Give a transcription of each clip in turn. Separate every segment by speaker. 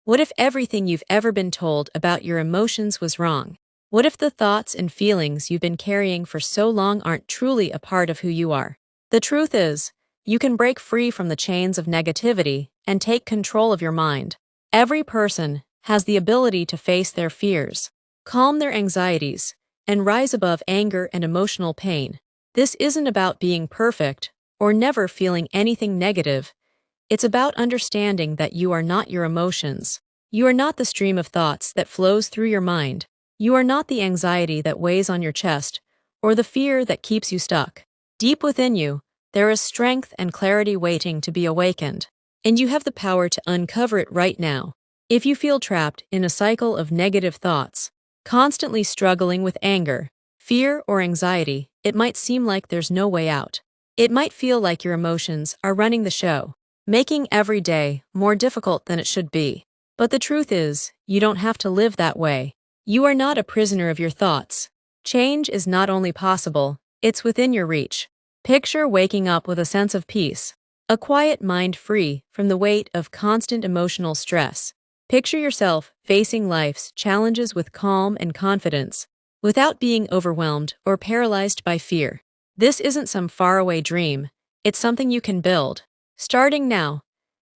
Speaker 1: What if everything you've ever been told about your emotions was wrong? What if the thoughts and feelings you've been carrying for so long aren't truly a part of who you are? The truth is, you can break free from the chains of negativity and take control of your mind. Every person has the ability to face their fears, calm their anxieties, and rise above anger and emotional pain. This isn't about being perfect or never feeling anything negative. It's about understanding that you are not your emotions. You are not the stream of thoughts that flows through your mind. You are not the anxiety that weighs on your chest, or the fear that keeps you stuck. Deep within you, there is strength and clarity waiting to be awakened, and you have the power to uncover it right now. If you feel trapped in a cycle of negative thoughts, constantly struggling with anger, fear, or anxiety, it might seem like there's no way out. It might feel like your emotions are running the show, making every day more difficult than it should be. But the truth is, you don't have to live that way. You are not a prisoner of your thoughts. Change is not only possible, it's within your reach. Picture waking up with a sense of peace, a quiet mind free from the weight of constant emotional stress. Picture yourself facing life's challenges with calm and confidence, without being overwhelmed or paralyzed by fear. This isn't some faraway dream, it's something you can build. Starting now,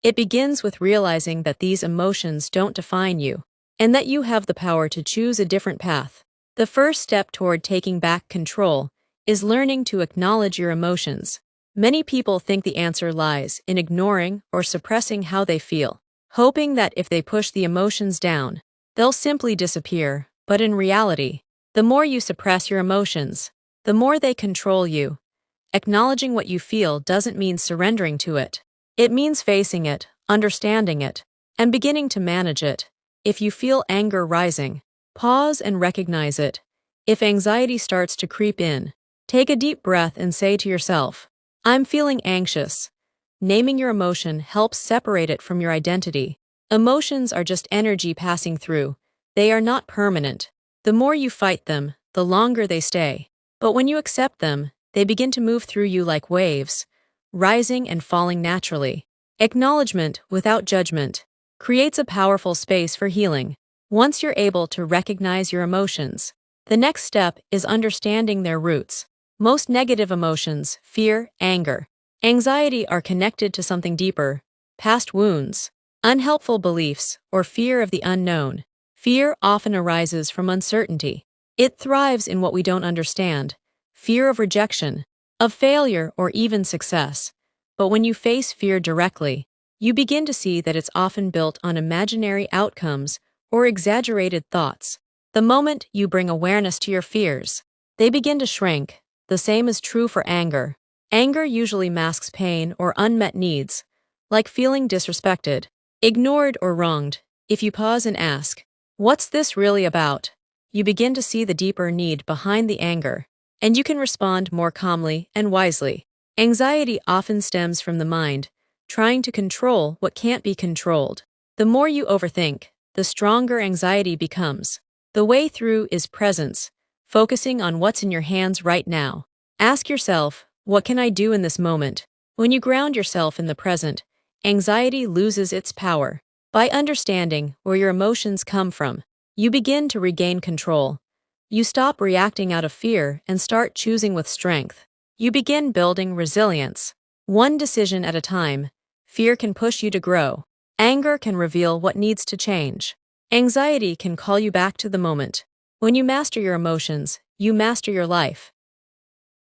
Speaker 1: it begins with realizing that these emotions don't define you, and that you have the power to choose a different path. The first step toward taking back control is learning to acknowledge your emotions. Many people think the answer lies in ignoring or suppressing how they feel, hoping that if they push the emotions down, they'll simply disappear. But in reality, the more you suppress your emotions, the more they control you. Acknowledging what you feel doesn't mean surrendering to it. It means facing it, understanding it, and beginning to manage it. If you feel anger rising, pause and recognize it. If anxiety starts to creep in, take a deep breath and say to yourself, "I'm feeling anxious." Naming your emotion helps separate it from your identity. Emotions are just energy passing through. They are not permanent. The more you fight them, the longer they stay. But when you accept them, they begin to move through you like waves, rising and falling naturally. Acknowledgement without judgment creates a powerful space for healing. Once you're able to recognize your emotions, the next step is understanding their roots. Most negative emotions, fear, anger, anxiety, are connected to something deeper: past wounds, unhelpful beliefs, or fear of the unknown. Fear often arises from uncertainty. It thrives in what we don't understand: fear of rejection, of failure, or even success. But when you face fear directly, you begin to see that it's often built on imaginary outcomes or exaggerated thoughts. The moment you bring awareness to your fears, they begin to shrink. The same is true for anger. Anger usually masks pain or unmet needs, like feeling disrespected, ignored, or wronged. If you pause and ask, "What's this really about?" you begin to see the deeper need behind the anger, and you can respond more calmly and wisely. Anxiety often stems from the mind trying to control what can't be controlled. The more you overthink, the stronger anxiety becomes. The way through is presence, focusing on what's in your hands right now. Ask yourself, "What can I do in this moment?" When you ground yourself in the present, anxiety loses its power. By understanding where your emotions come from, you begin to regain control. You stop reacting out of fear and start choosing with strength. You begin building resilience. One decision at a time, fear can push you to grow. Anger can reveal what needs to change. Anxiety can call you back to the moment. When you master your emotions, you master your life.